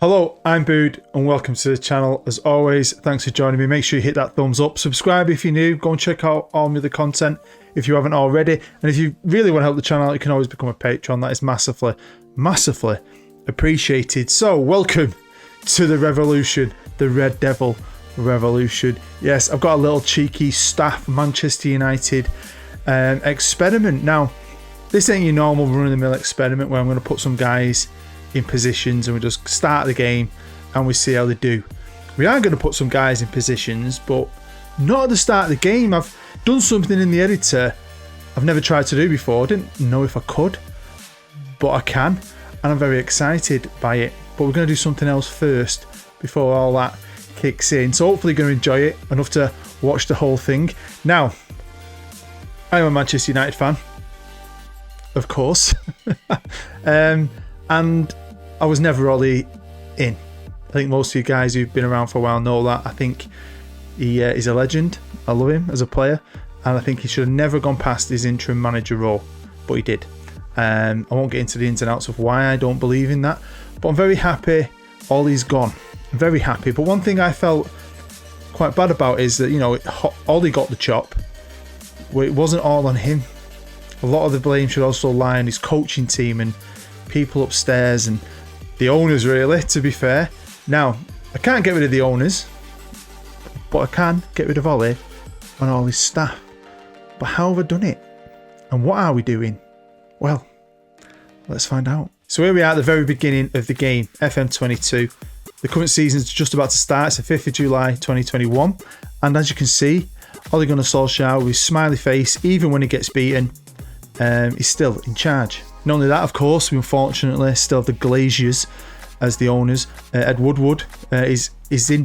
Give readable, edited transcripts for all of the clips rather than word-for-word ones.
Hello, I'm Bood and welcome to the channel. As always, thanks for joining me. Make sure you hit that thumbs up, subscribe if you're new, go and check out all my other content if you haven't already. And if you really want to help the channel, you can always become a patron. That is massively appreciated. So, welcome to the revolution, the Red Devil revolution. Yes, I've got a little cheeky staff Manchester United experiment. Now, this ain't your normal run-of-the-mill experiment where I'm going to put some guys in positions and we just start the game and we see how they do. We are going to put some guys in positions, but not at the start of the game. I've done something in the editor I've never tried to do before. I didn't know if I could, but I can, and I'm very excited by it. But we're going to do something else first before all that kicks in. So hopefully you're going to enjoy it enough to watch the whole thing. Now, I'm a Manchester United fan, of course. And I was never really in. I think most of you guys who've been around for a while know that. I think he is a legend. I love him as a player. And I think he should have never gone past his interim manager role. But he did. I won't get into the ins and outs of why I don't believe in that. But I'm very happy Ollie's gone. I'm very happy. But one thing I felt quite bad about is that, you know, Ollie got the chop. It wasn't all on him. A lot of the blame should also lie on his coaching team and people upstairs and the owners, really, to be fair. Now, I can't get rid of the owners, but I can get rid of Ollie and all his staff. But how have I done it? And what are we doing? Well, let's find out. So here we are at the very beginning of the game, FM22. The current season's just about to start. It's the 5th of July 2021. And as you can see, Ole Gunnar Solskjaer with his smiley face, even when he gets beaten, he's still in charge. Not only that, of course, we unfortunately still have the Glaziers as the owners. Ed Woodward is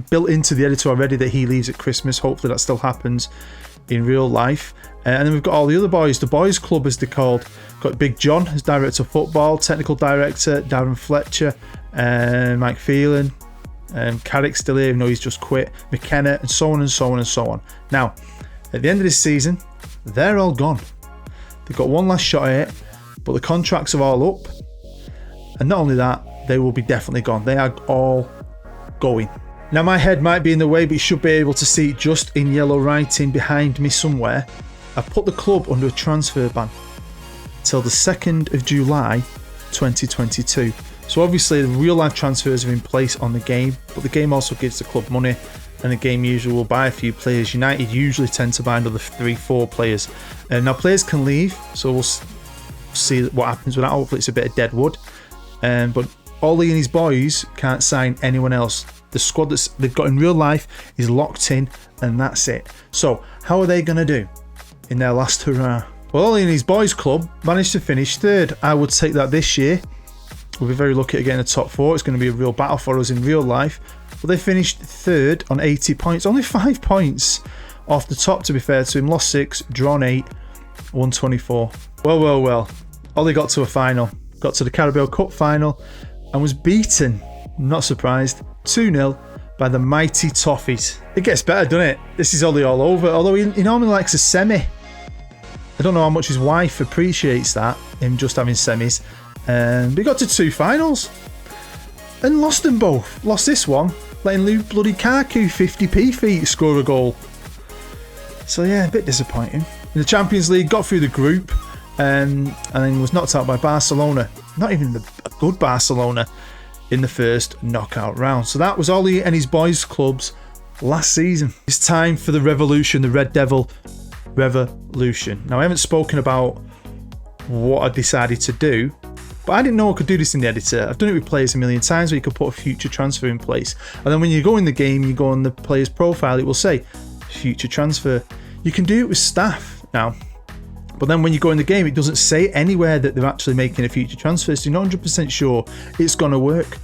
built into the editor already that he leaves at Christmas. Hopefully that still happens in real life. And then we've got all the other boys, the boys club as they're called. Got Big John as director of football, technical director Darren Fletcher, Mike Phelan, Carrick's still here, even though he's just quit, McKenna, and so on and so on and so on. Now, at the end of this season, they're all gone. They've got one last shot at it, but the contracts are all up. And not only that, they will be definitely gone. They are all going. Now, my head might be in the way, but you should be able to see just in yellow writing behind me somewhere. I've put the club under a transfer ban till the 2nd of July 2022. So obviously the real life transfers are in place on the game, but the game also gives the club money, and the game usually will buy a few players. United usually tend to buy another 3-4 players. Now players can leave, so we'll see what happens with that. Hopefully it's a bit of dead wood. But Ollie and his boys can't sign anyone else. The squad that they've got in real life is locked in, and that's it. So how are they going to do in their last hurrah? Well, Ollie and his boys club managed to finish 3rd. I would take that this year. We'll be very lucky at getting the top 4. It's going to be a real battle for us in real life. But they finished 3rd on 80 points. Only 5 points off the top, to be fair to him. Lost 6, drawn 8, won 24. Well. Ollie got to a final. Got to the Carabao Cup final and was beaten, not surprised, 2-0 by the mighty Toffees. It gets better, doesn't it? This is Ollie all over. Although he normally likes a semi. I don't know how much his wife appreciates that, him just having semis. But he got to 2 finals and lost them both. Lost this one, letting bloody Lukaku 50p feet score a goal. So yeah, a bit disappointing. In the Champions League, got through the group and then was knocked out by Barcelona. Not even a good Barcelona in the first knockout round. So that was Ollie and his boys' clubs last season. It's time for the revolution, the Red Devil revolution. Now, I haven't spoken about what I decided to do, but I didn't know I could do this in the editor. I've done it with players a million times where you could put a future transfer in place. And then when you go in the game, you go on the player's profile, it will say future transfer. You can do it with staff now. But then when you go in the game, it doesn't say anywhere that they're actually making a future transfer. So you're not 100% sure it's going to work.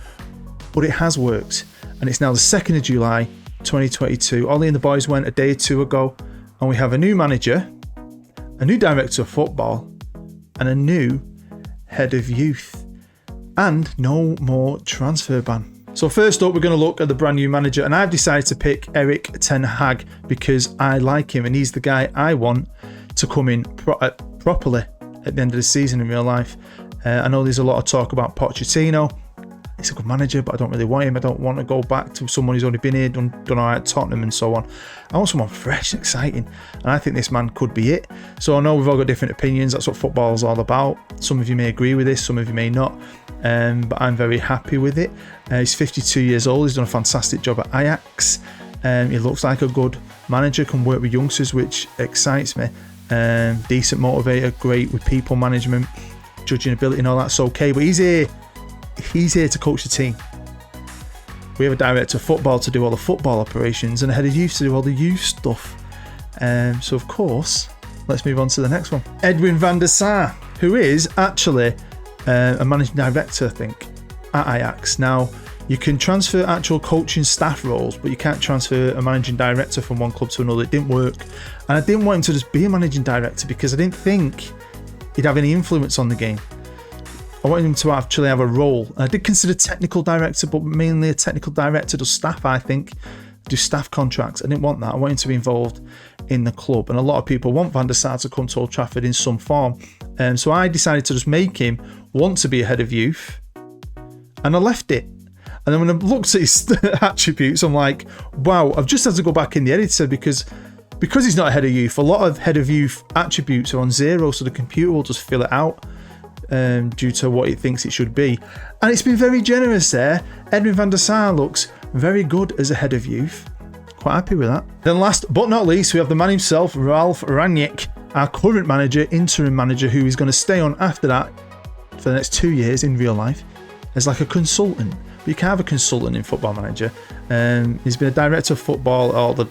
But it has worked. And it's now the 2nd of July, 2022. Ollie and the boys went a day or two ago. And we have a new manager, a new director of football, and a new head of youth. And no more transfer ban. So first up, we're going to look at the brand new manager. And I've decided to pick Erik ten Hag because I like him. And he's the guy I want to come in properly at the end of the season in real life. I know there's a lot of talk about Pochettino. he's a good manager, but I don't really want him. I don't want to go back to someone who's only been here, done all right at Tottenham and so on. I want someone fresh, exciting, and I think this man could be it. So I know we've all got different opinions. That's what football is all about. Some of you may agree with this, some of you may not, but I'm very happy with it. He's 52 years old. He's done a fantastic job at Ajax. He looks like a good manager, can work with youngsters, which excites me. Decent motivator, great with people management, judging ability and all that's okay, but he's here to coach the team. We have a director of football to do all the football operations and a head of youth to do all the youth stuff. So of course, let's move on to the next one. Edwin Van Der Sar, who is actually a managing director, I think, at Ajax. Now, you can transfer actual coaching staff roles, but you can't transfer a managing director from one club to another. It didn't work. And I didn't want him to just be a managing director because I didn't think he'd have any influence on the game. I wanted him to actually have a role. I did consider technical director, but mainly a technical director does staff, I think, do staff contracts. I didn't want that. I wanted him to be involved in the club. And a lot of people want Van Der Sar to come to Old Trafford in some form. So I decided to just make him want to be a head of youth. And I left it. And then when I looked at his attributes, I'm like, wow, I've just had to go back in the editor because he's not a head of youth. A lot of head of youth attributes are on 0, so the computer will just fill it out due to what it thinks it should be. And it's been very generous there. Edwin Van Der Sar looks very good as a head of youth. Quite happy with that. Then last but not least, we have the man himself, Ralf Rangnick, our current manager, interim manager, who is going to stay on after that for the next 2 years in real life as like a consultant. But you can't have a consultant in Football Manager. He's been a director of football at all the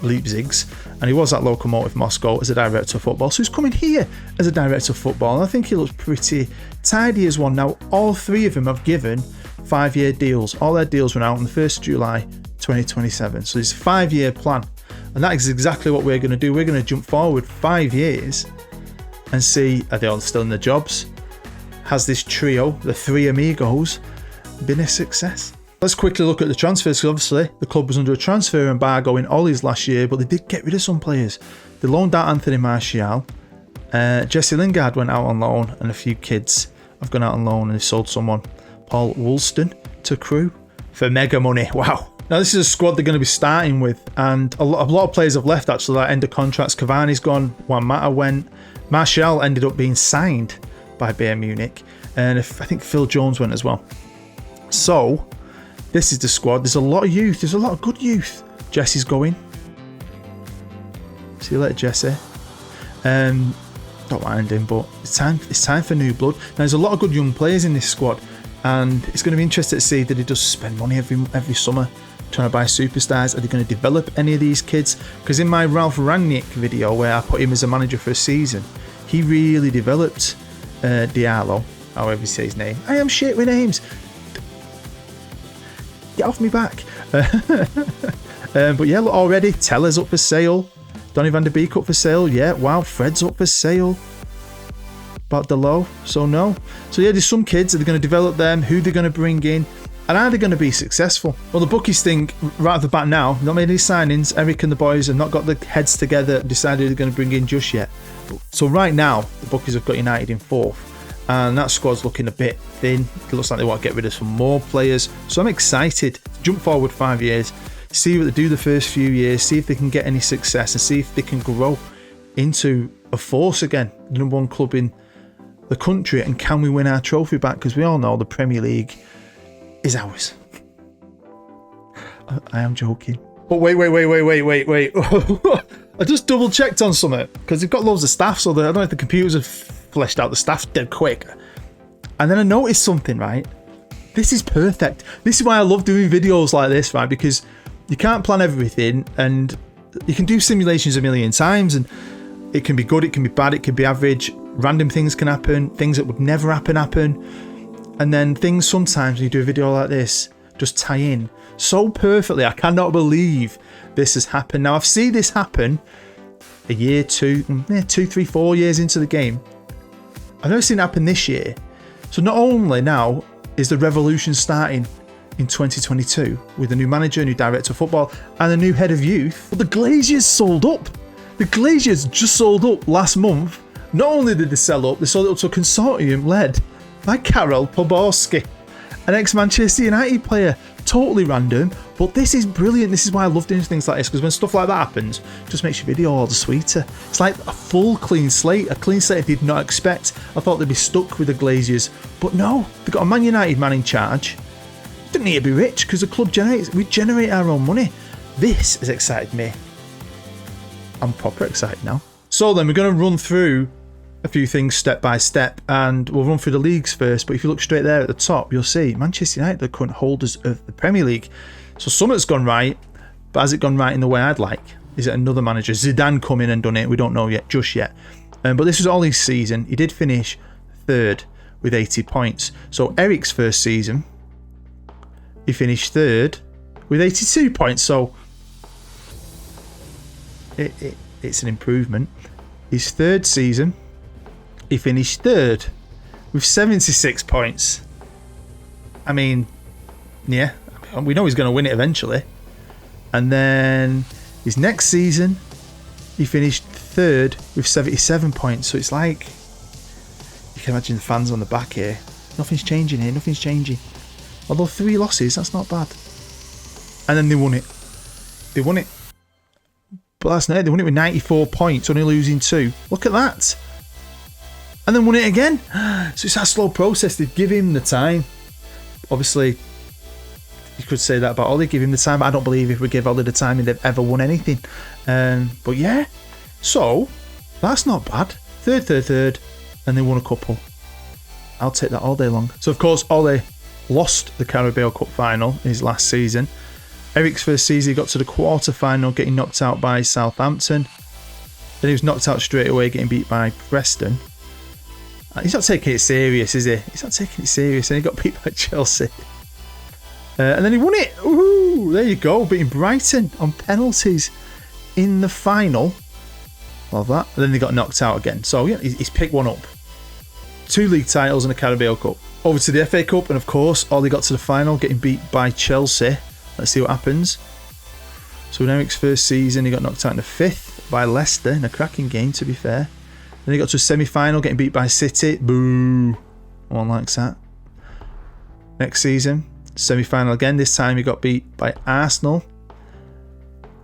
Leipzigs, and he was at Lokomotiv Moscow as a director of football. So he's coming here as a director of football, and I think he looks pretty tidy as one. Now, all 3 of them have given 5-year deals. All their deals run out on the 1st of July 2027. So it's a 5-year plan, and that is exactly what we're going to do. We're going to jump forward 5 years and see, are they all still in their jobs? Has this trio, the 3 amigos, been a success? Let's quickly look at the transfers, because obviously the club was under a transfer embargo in Ollie's last year, but they did get rid of some players. They loaned out Anthony Martial, Jesse Lingard went out on loan, and a few kids have gone out on loan, and they sold someone, Paul Woolston, to Crewe for mega money. Wow. Now this is a squad they're going to be starting with, and a lot of players have left actually, that end of contracts. Cavani's gone, Juan Mata went, Martial ended up being signed by Bayern Munich, and I think Phil Jones went as well. So, this is the squad. There's a lot of youth. There's a lot of good youth. Jesse's going. See you later, Jesse. Don't mind him, but it's time for new blood. Now, there's a lot of good young players in this squad, and it's going to be interesting to see that he does spend money every summer trying to buy superstars. Are they going to develop any of these kids? Because in my Ralf Rangnick video, where I put him as a manager for a season, he really developed Diallo, however you say his name. I am shit with names. Get off me back. But yeah, look, already Teller's up for sale. Donny van der Beek up for sale. Yeah, wow, Fred's up for sale. About the low. So no. So yeah, there's some kids that are going to develop them, who they're going to bring in, and are they going to be successful? Well, the bookies think right off the bat now, not made any signings. Eric and the boys have not got their heads together and decided they're going to bring in just yet. So right now, the bookies have got United in 4th. And that squad's looking a bit thin. It looks like they want to get rid of some more players. So I'm excited to jump forward 5 years, see what they do the first few years, see if they can get any success, and see if they can grow into a force again, the #1 club in the country, and can we win our trophy back? Because we all know the Premier League is ours. I am joking. But wait. I just double checked on something, because they've got loads of staff, so I don't know if the computers have fleshed out the staff dead quick. And then I noticed something, right? This is perfect. This is why I love doing videos like this, right? Because you can't plan everything, and you can do simulations a million times, and it can be good, it can be bad, it can be average. Random things can happen, things that would never happen. And then things sometimes when you do a video like this just tie in so perfectly. I cannot believe this has happened. Now I've seen this happen a year, 2, 3, 4 years into the game. I've never seen it happen this year. So not only now is the revolution starting in 2022 with a new manager, new director of football, and a new head of youth, but the Glaziers sold up. The Glaziers just sold up last month. Not only did they sell up, they sold it up to a consortium led by Karol Poborski. An ex-Manchester United player. Totally random, but this is brilliant. This is why I love doing things like this, because when stuff like that happens, it just makes your video all the sweeter. It's like a full clean slate. A clean slate I did not expect. I thought they'd be stuck with the Glaziers, but no. They've got a Man United man in charge. Didn't need to be rich, because the club generates. We generate our own money. This has excited me. I'm proper excited now. So then we're going to run through a few things step by step, and we'll run through the leagues first. But if you look straight there at the top, you'll see Manchester United are the current holders of the Premier League. So something's gone right, but has it gone right in the way I'd like? Is it another manager? Zidane come in and done it? We don't know yet, just yet. But this was all his season. He did finish third with 80 points. So Eric's first season, he finished third with 82 points. So it's an improvement. His third season, he finished third with 76 points. I mean, yeah, we know he's going to win it eventually. And then his next season, he finished third with 77 points. So it's like, you can imagine the fans on the back here. Nothing's changing here, nothing's changing. Although 3 losses, that's not bad. And then they won it. They won it. But last night, they won it with 94 points, only losing 2. Look at that. And then won it again. So it's that slow process. They give him the time. Obviously, you could say that about Ollie, give him the time, but I don't believe if we give Ollie the time they've ever won anything. But yeah, so that's not bad. Third, and they won a couple. I'll take that all day long. So of course, Ollie lost the Carabao Cup final in his last season. Eric's first season, he got to the quarter-final, getting knocked out by Southampton. Then he was knocked out straight away, getting beat by Preston. He's not taking it serious, is he? He's not taking it serious, and he got beat by Chelsea. And then he won it. Ooh, there you go, beating Brighton on penalties in the final. Love that. And then they got knocked out again. So yeah, he's picked one up. 2 league titles and a Carabao Cup. Over to the FA Cup, and of course, Ollie got to the final, getting beat by Chelsea. Let's see what happens. So in Eric's first season, he got knocked out in the 5th by Leicester in a cracking game, to be fair. Then he got to a semi-final, getting beat by City. Boo. No one likes that. Next season, semi-final again. This time he got beat by Arsenal.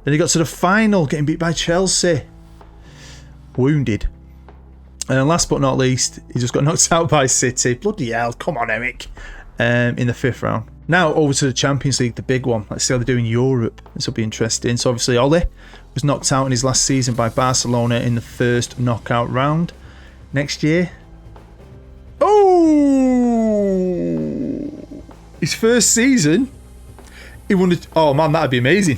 Then he got to the final, getting beat by Chelsea. Wounded. And last but not least, he just got knocked out by City. Bloody hell, come on, Eric. In the 5th round. Now over to the Champions League, the big one. Let's see how they do in Europe. This will be interesting. So obviously Ollie was knocked out in his last season by Barcelona in the first knockout round. Next year, his first season, he won it. Oh man, that'd be amazing.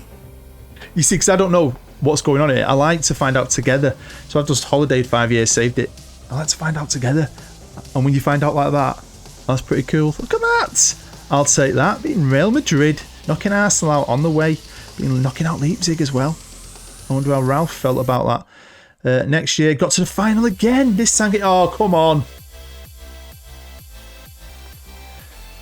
You see, because I don't know what's going on here. I like to find out together. So I've just holidayed 5 years, saved it. I like to find out together. And when you find out like that, that's pretty cool. Look at that. I'll take that. Beating Real Madrid, knocking Arsenal out on the way, knocking out Leipzig as well. I wonder how Ralph felt about that. Next year, got to the final again. This time, oh, come on.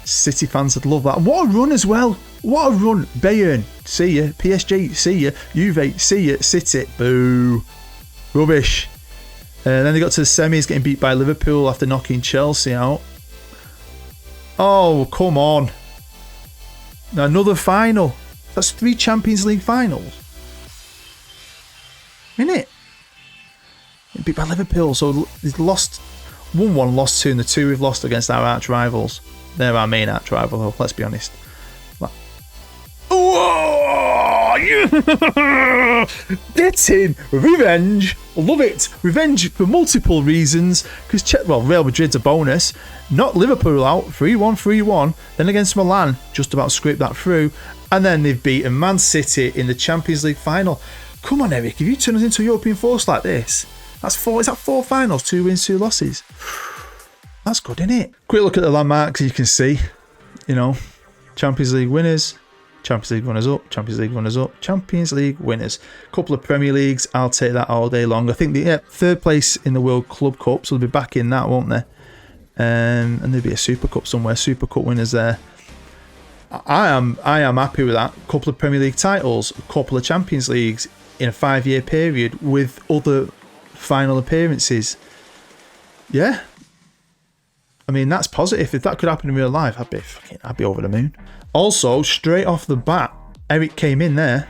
City fans would love that. And what a run as well. What a run. Bayern, see ya. PSG, see ya. Juve, see ya. City, boo. Rubbish. Then they got to the semis, getting beat by Liverpool after knocking Chelsea out. Oh, come on. Now another final. That's 3 Champions League finals. Isn't it? Beat by Liverpool. So they've lost 1-1, lost 2, and the 2 we've lost against our arch rivals. They're our main arch rival, though, let's be honest. Getting revenge. Love it. Revenge for multiple reasons. Because, Real Madrid's a bonus. Knocked Liverpool out 3-1, 3-1. Then against Milan, just about scraped that through. And then they've beaten Man City in the Champions League final. Come on, Eric. If you turn us into a European force like this, that's 4. Is that 4 finals? 2 wins, 2 losses. That's good, isn't it? Quick look at the landmarks. You can see, Champions League winners. Champions League runners up, Champions League runners up, Champions League winners. Couple of Premier Leagues, I'll take that all day long. I think the 3rd place in the World Club Cup, so they'll be back in that, won't they? And there'll be a Super Cup somewhere, Super Cup winners there. I am happy with that. Couple of Premier League titles, a couple of Champions Leagues in a 5-year period with other final appearances. Yeah. I mean, that's positive. If that could happen in real life, I'd be over the moon. Also, straight off the bat, Eric came in there,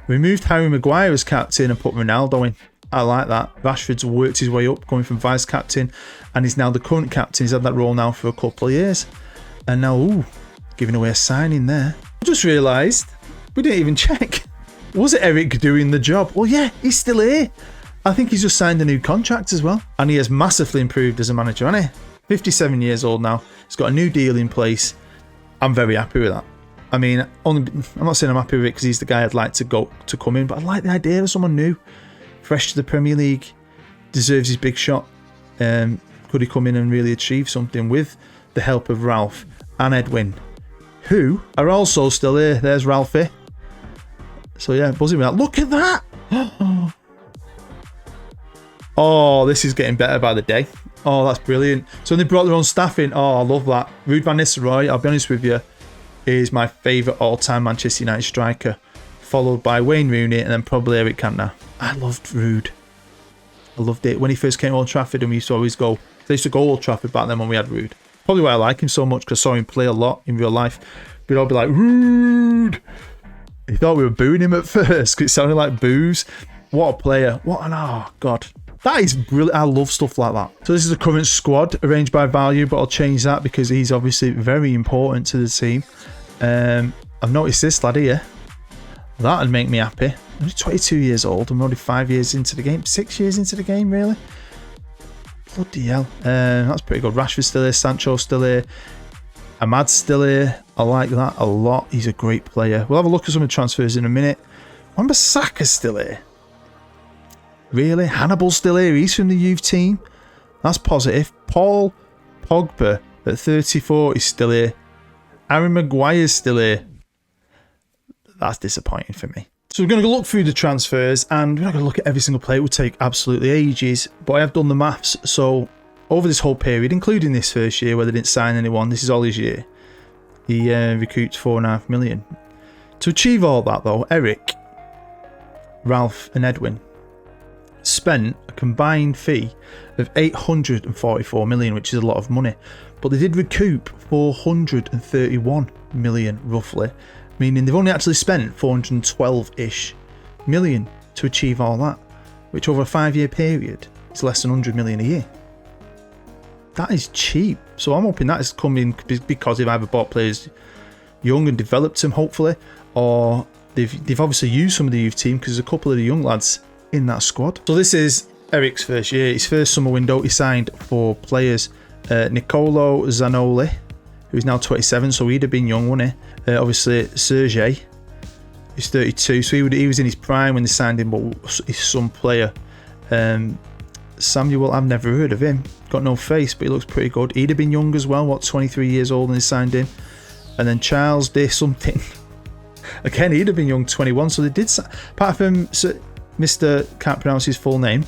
removed Harry Maguire as captain and put Ronaldo in. I like that. Rashford's worked his way up, going from vice captain, and he's now the current captain. He's had that role now for a couple of years. And now, giving away a signing there. I just realised we didn't even check. Was it Eric doing the job? Well, yeah, he's still here. I think he's just signed a new contract as well. And he has massively improved as a manager, hasn't he? 57 years old now. He's got a new deal in place. I'm very happy with that. I mean, I'm not saying I'm happy with it because he's the guy I'd like to come in, but I like the idea of someone new, fresh to the Premier League, deserves his big shot. Could he come in and really achieve something with the help of Ralph and Edwin, who are also still here. There's Ralphie. So yeah, buzzing with that. Look at that! Oh, this is getting better by the day. Oh, that's brilliant. So they brought their own staff in. Oh, I love that. Ruud van Nistelrooy, I'll be honest with you, is my favourite all-time Manchester United striker, followed by Wayne Rooney and then probably Eric Cantona. I loved Ruud. I loved it. When he first came to Old Trafford and we used to always go, they used to go Old Trafford back then when we had Ruud. Probably why I like him so much, because I saw him play a lot in real life. We'd all be like, Ruud! He thought we were booing him at first because it sounded like boos. What a player. Oh, God. That is brilliant. I love stuff like that. So this is the current squad arranged by value, but I'll change that because he's obviously very important to the team. I've noticed this lad here. That'd make me happy. I'm only 22 years old. I'm only 5 years into the game. 6 years into the game, really? Bloody hell. That's pretty good. Rashford's still here. Sancho's still here. Ahmad's still here. I like that a lot. He's a great player. We'll have a look at some of the transfers in a minute. Wan-Bissaka's still here. Really? Hannibal's still here. He's from the youth team. That's positive. Paul Pogba at 34 is still here. Aaron Maguire's still here. That's disappointing for me. So we're going to look through the transfers and we're not going to look at every single player. It would take absolutely ages. But I have done the maths. So over this whole period, including this first year where they didn't sign anyone, this is all his year, he recouped £4.5 million. To achieve all that though, Eric, Ralph and Edwin spent a combined fee of 844 million, which is a lot of money, but they did recoup 431 million roughly, meaning they've only actually spent 412-ish million to achieve all that, which over a 5-year period is less than 100 million a year. That is cheap. So I'm hoping that is coming because they've either bought players young and developed them hopefully, or they've obviously used some of the youth team because there's a couple of the young lads in that squad. So this is Eric's first year, his first summer window. He signed 4 players. Nicolo Zanoli, who's now 27, so he'd have been young, wouldn't he? Obviously Sergej, he's 32, so he was in his prime when they signed him, but he's some player. Samuel, I've never heard of him. Got no face, but he looks pretty good. He'd have been young as well, 23 years old when they signed him. And then Charles Day something. Again, he'd have been young, 21, so they did, apart from Mr. can't pronounce his full name,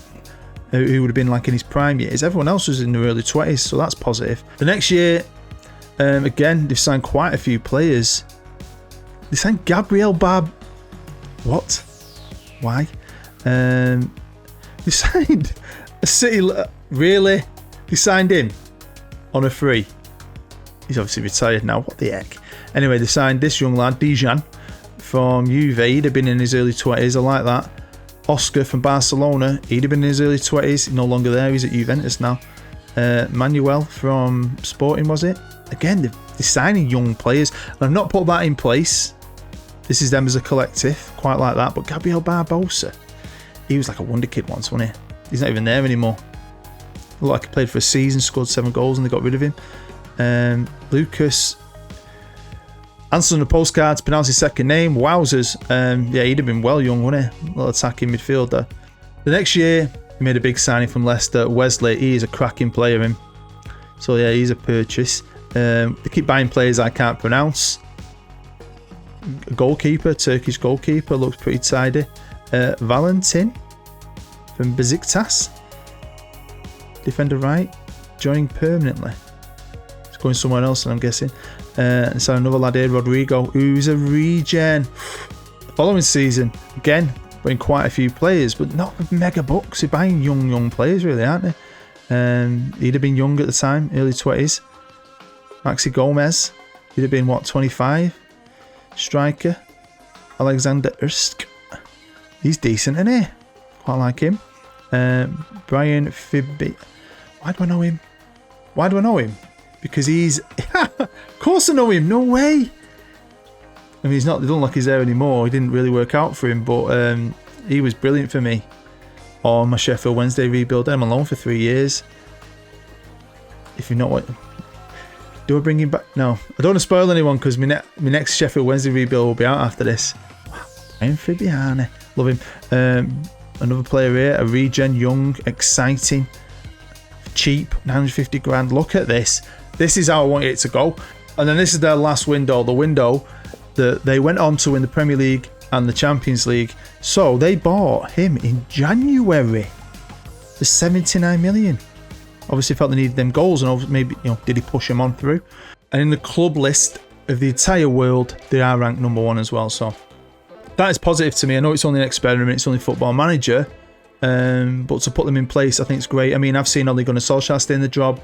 who would have been like in his prime years, everyone else was in their early 20s, so that's positive. The next year, again, they've signed quite a few players. They signed Gabriel Bab. What? Why? They signed a City. Really? They signed him on a free. He's obviously retired now. What the heck? Anyway, they signed this young lad, Dejan, from Juve. He'd have been in his early 20s. I like that. Oscar from Barcelona, he'd have been in his early 20s, he's no longer there, he's at Juventus now. Manuel from Sporting, was it? Again, they're signing young players, and I've not put that in place. This is them as a collective, quite like that. But Gabriel Barbosa, he was like a wonder kid once, wasn't he? He's not even there anymore. Looked like he played for a season, scored 7 goals, and they got rid of him. Lucas, answer on the postcards, pronounce his second name, wowzers. Yeah, he'd have been well young, wouldn't he? A little attacking midfielder. The next year, he made a big signing from Leicester. Wesley, he is a cracking player, him. So yeah, he's a purchase. They keep buying players I can't pronounce. Goalkeeper, Turkish goalkeeper, looks pretty tidy. Valentin from Besiktas. Defender right, joining permanently. He's going somewhere else, and I'm guessing. And so another lad here, Rodrigo, who's a regen. The following season, again, buying quite a few players, but not with mega bucks. They're buying young players, really, aren't they? He'd have been young at the time, early 20s. Maxi Gomez, he'd have been, what, 25? Striker. Alexander Ersk. He's decent, isn't he? Quite like him. Brian Fibby. Why do I know him? Why do I know him? Because he's... of course I know him, no way! I mean, he doesn't look like he's there anymore. He didn't really work out for him, but he was brilliant for me on my Sheffield Wednesday rebuild. I'm alone for 3 years. If you know what... Do I bring him back? No. I don't want to spoil anyone because my next Sheffield Wednesday rebuild will be out after this. Brian Fabiani. Love him. Another player here. A regen, young, exciting, cheap, 950 grand. Look at this. This is how I want it to go. And then this is their last window. The window that they went on to win the Premier League and the Champions League. So they bought him in January for 79 million. Obviously felt they needed them goals, and maybe, did he push them on through? And in the club list of the entire world, they are ranked number 1 as well. So that is positive to me. I know it's only an experiment, it's only Football Manager, but to put them in place, I think it's great. I mean, I've seen Ole Gunnar Solskjaer stay in the job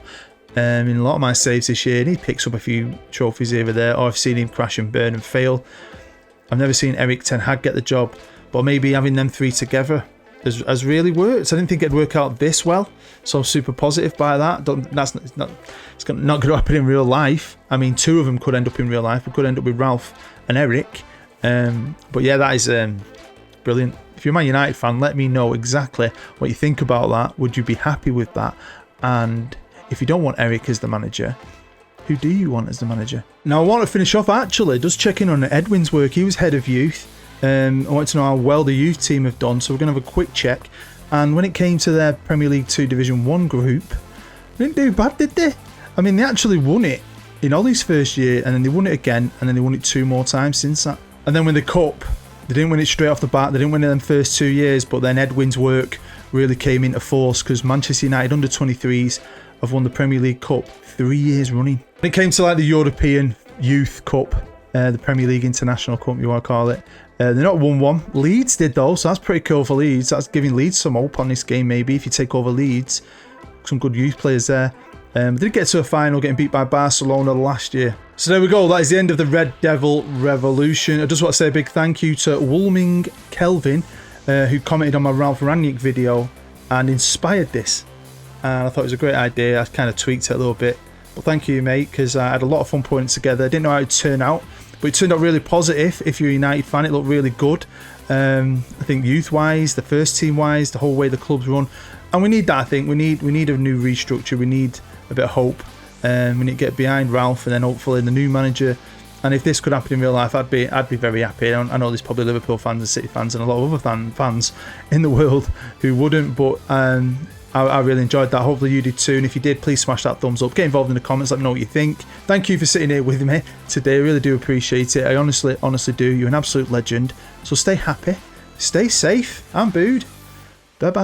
in a lot of my saves this year, and he picks up a few trophies here or there, or I've seen him crash and burn and fail. I've never seen Erik ten Hag get the job, but maybe having them 3 together has really worked. I didn't think it'd work out this well, so I'm super positive by that. It's not going to happen in real life. I mean, 2 of them could end up in real life. We could end up with Ralph and Eric. But yeah, that is brilliant. If you're a Man United fan, let me know exactly what you think about that. Would you be happy with that? And if you don't want Eric as the manager, who do you want as the manager? Now, I want to finish off actually just checking on Edwin's work. He was head of youth. I want to know how well the youth team have done, so we're going to have a quick check. And when it came to their Premier League 2 Division 1 group, they didn't do bad, did they? I mean, they actually won it in Ollie's first year, and then they won it again, and then they won it 2 more times since that. And then with the Cup, they didn't win it straight off the bat. They didn't win it in the first 2 years, but then Edwin's work really came into force because Manchester United under 23s have won the Premier League Cup 3 years running. When it came to like the European Youth Cup, the Premier League International Cup, you want to call it, they're not won one. Leeds did though, so that's pretty cool for Leeds. That's giving Leeds some hope on this game maybe if you take over Leeds. Some good youth players there. They did get to a final, getting beat by Barcelona last year. So there we go, that is the end of the Red Devil Revolution. I just want to say a big thank you to Woolming Kelvin, who commented on my Ralph Rangnick video and inspired this. And I thought it was a great idea. I kind of tweaked it a little bit. But thank you, mate, because I had a lot of fun putting it together. I didn't know how it would turn out, but it turned out really positive. If you're a United fan, it looked really good. I think youth-wise, the first team-wise, the whole way the club's run. And we need that, I think. We need a new restructure. We need a bit of hope. We need to get behind Ralph and then hopefully the new manager. And if this could happen in real life, I'd be very happy. I know there's probably Liverpool fans and City fans and a lot of other fans in the world who wouldn't, but I really enjoyed that. Hopefully you did too, and if you did, please smash that thumbs up. Get involved in the comments, let me know what you think. Thank you for sitting here with me today. I really do appreciate it. I honestly do. You're an absolute legend. So stay happy, stay safe. I'm Booed. Bye bye.